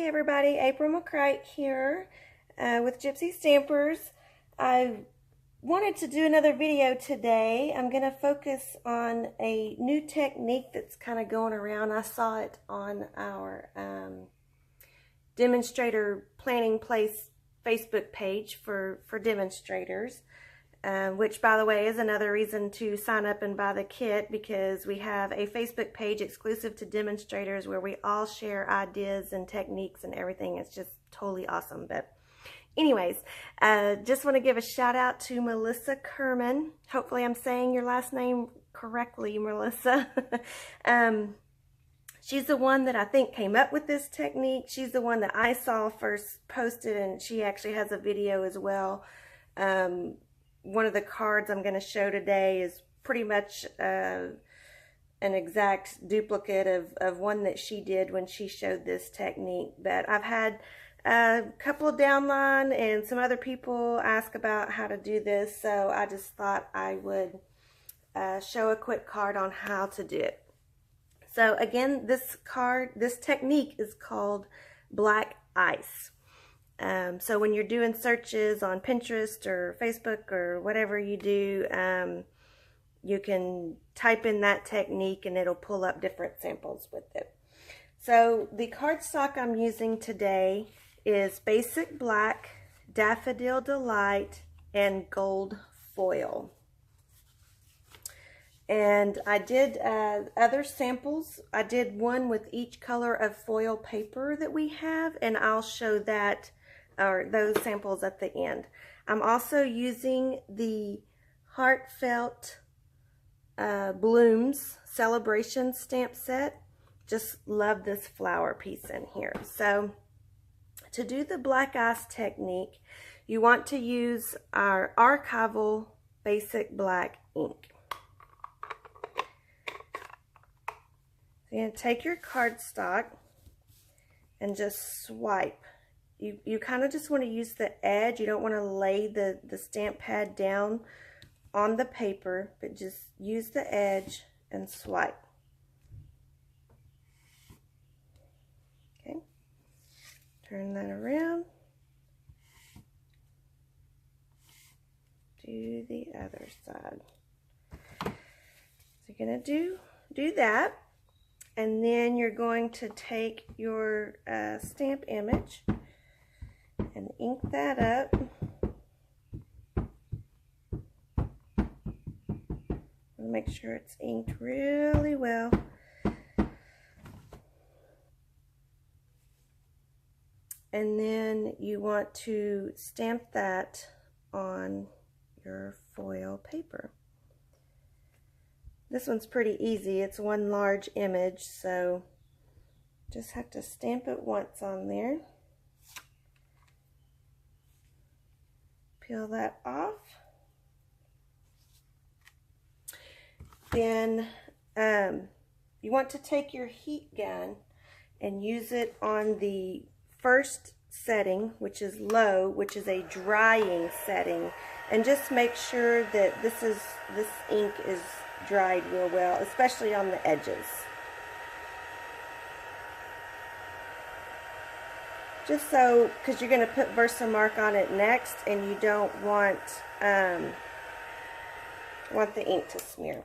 Hey everybody, April McCrite here with Gypsy Stampers. I wanted to do another video today. I'm going to focus on a new technique that's kind of going around. I saw it on our Demonstrator Planning Place Facebook page for demonstrators. Which, by the way, is another reason to sign up and buy the kit, because we have a Facebook page exclusive to demonstrators where we all share ideas and techniques and everything. It's just totally awesome. But anyways, just want to give a shout out to Melissa Kerman. Hopefully I'm saying your last name correctly, Melissa. She's the one that I think came up with this technique. She's the one that I saw first posted, and she actually has a video as well. One of the cards I'm going to show today is pretty much an exact duplicate of one that she did when she showed this technique. But I've had a couple downline and some other people ask about how to do this, so I just thought I would show a quick card on how to do it. So again, this technique is called black ice. So when you're doing searches on Pinterest or Facebook or whatever you do, you can type in that technique and it'll pull up different samples with it. So the cardstock I'm using today is Basic Black, Daffodil Delight, and Gold Foil. And I did other samples. I did one with each color of foil paper that we have, and I'll show that or those samples at the end. I'm also using the Heartfelt Blooms Celebration stamp set. Just love this flower piece in here. So to do the black ice technique, you want to use our Archival Basic Black ink. So you're going to take your cardstock and just swipe. You kind of just want to use the edge. You don't want to lay the stamp pad down on the paper, but just use the edge and swipe. Okay, turn that around. Do the other side. So you're going to do that, and then you're going to take your stamp image and ink that up. Make sure it's inked really well. And then you want to stamp that on your foil paper. This one's pretty easy. It's one large image, so just have to stamp it once on there. Peel that off. Then you want to take your heat gun and use it on the first setting, which is low, which is a drying setting, and just make sure that this ink is dried real well, especially on the edges. Just so, because you're going to put Versamark on it next, and you don't want the ink to smear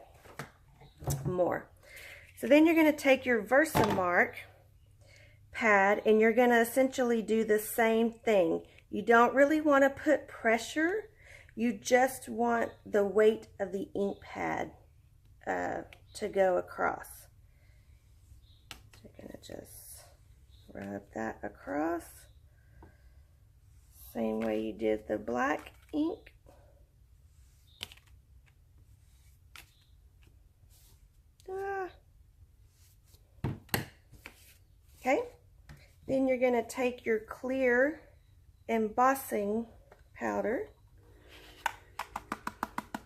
more. So then you're going to take your Versamark pad and you're going to essentially do the same thing. You don't really want to put pressure. You just want the weight of the ink pad to go across. So you're going to just rub that across, same way you did the black ink. Okay, then you're going to take your clear embossing powder,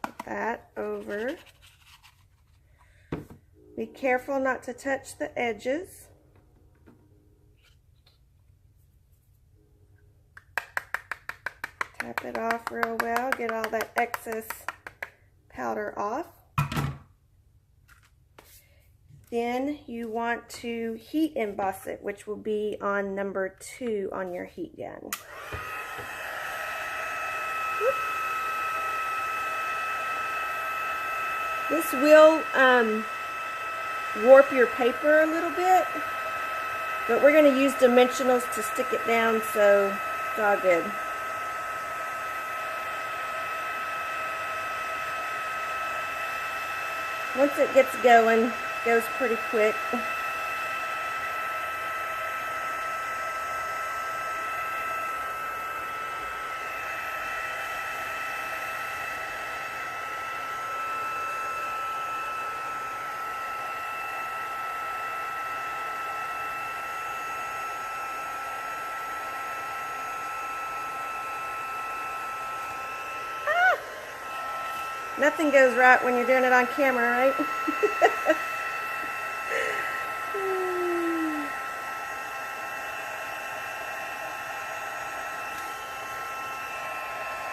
put that over. Be careful not to touch the edges. Tap it off real well, get all that excess powder off. Then you want to heat emboss it, which will be on number 2 on your heat gun. This will warp your paper a little bit, but we're going to use dimensionals to stick it down, so it's all good. Once it gets going, it goes pretty quick. Nothing goes right when you're doing it on camera, right?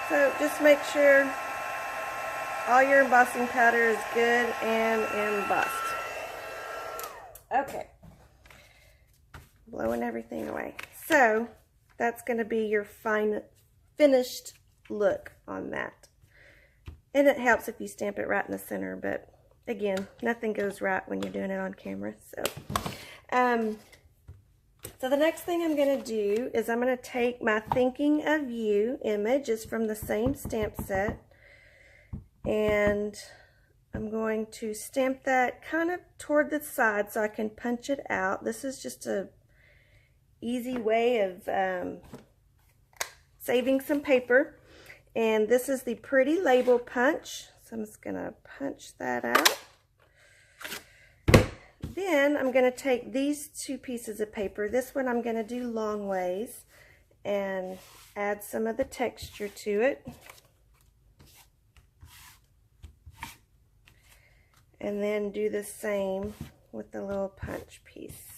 So just make sure all your embossing powder is good and embossed. Okay. Blowing everything away. So that's going to be your finished look on that. And it helps if you stamp it right in the center, but again, nothing goes right when you're doing it on camera. So the next thing I'm going to do is I'm going to take my Thinking of You image, it's from the same stamp set, and I'm going to stamp that kind of toward the side so I can punch it out. This is just a easy way of saving some paper. And this is the Pretty Label punch. So I'm just going to punch that out. Then I'm going to take these 2 pieces of paper. This one I'm going to do long ways and add some of the texture to it. And then do the same with the little punch piece.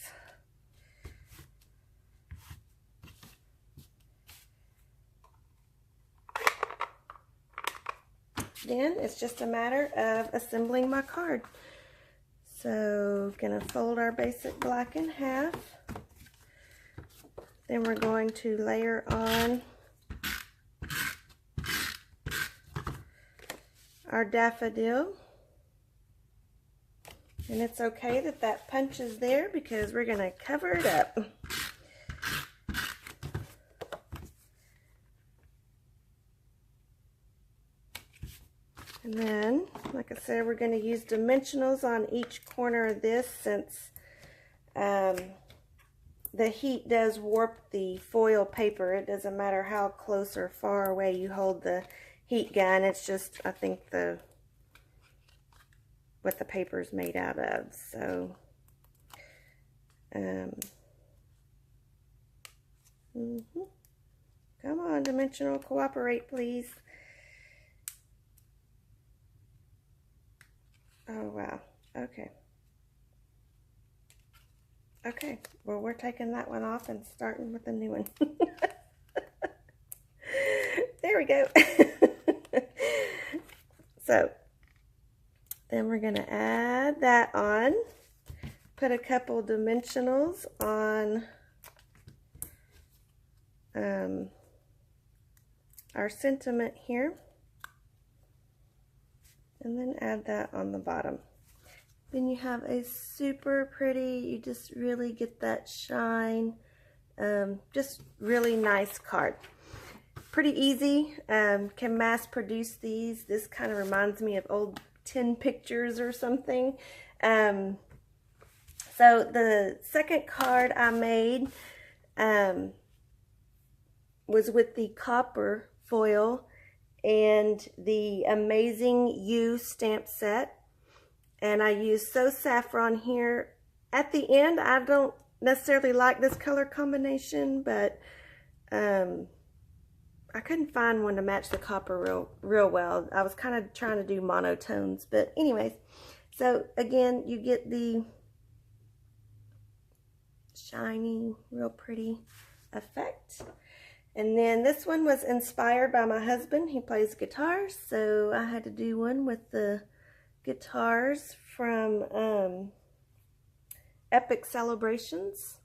Then it's just a matter of assembling my card. So I'm going to fold our basic black in half. Then we're going to layer on our daffodil. And it's okay that that punch is there because we're going to cover it up. And then, like I said, we're going to use dimensionals on each corner of this since the heat does warp the foil paper. It doesn't matter how close or far away you hold the heat gun. It's just, I think, what the paper is made out of. So, come on, dimensional, cooperate, please. Oh, wow. Okay. Okay. Well, we're taking that one off and starting with a new one. There we go. So, then we're going to add that on. Put a couple dimensionals on our sentiment here. And then add that on the bottom. Then you have a super pretty, you just really get that shine, just really nice card. Pretty easy, can mass produce these. This kind of reminds me of old tin pictures or something. So the second card I made was with the copper foil and the Amazing You stamp set. And I used So Saffron here. At the end, I don't necessarily like this color combination, but I couldn't find one to match the copper real well. I was kind of trying to do monotones, but anyways. So again, you get the shiny, real pretty effect. And then this one was inspired by my husband. He plays guitar, so I had to do one with the guitars from Epic Celebrations.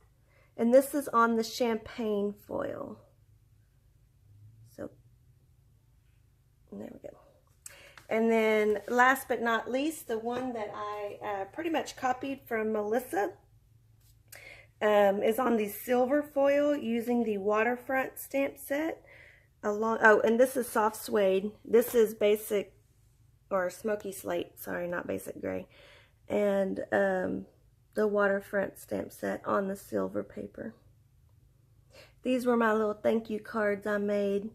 And this is on the champagne foil. So, there we go. And then last but not least, the one that I pretty much copied from Melissa is on the silver foil using the Waterfront stamp set. Oh, and this is soft suede. This is basic, or smoky slate, sorry, not basic gray. And the Waterfront stamp set on the silver paper. These were my little thank you cards I made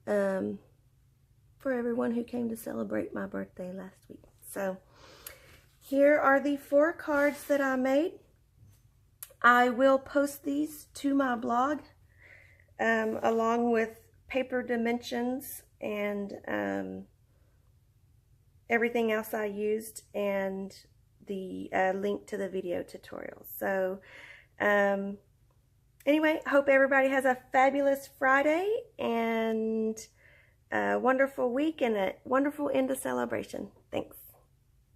for everyone who came to celebrate my birthday last week. So here are the 4 cards that I made. I will post these to my blog along with paper dimensions and everything else I used, and the link to the video tutorial. So anyway, hope everybody has a fabulous Friday and a wonderful week and a wonderful end of celebration. Thanks.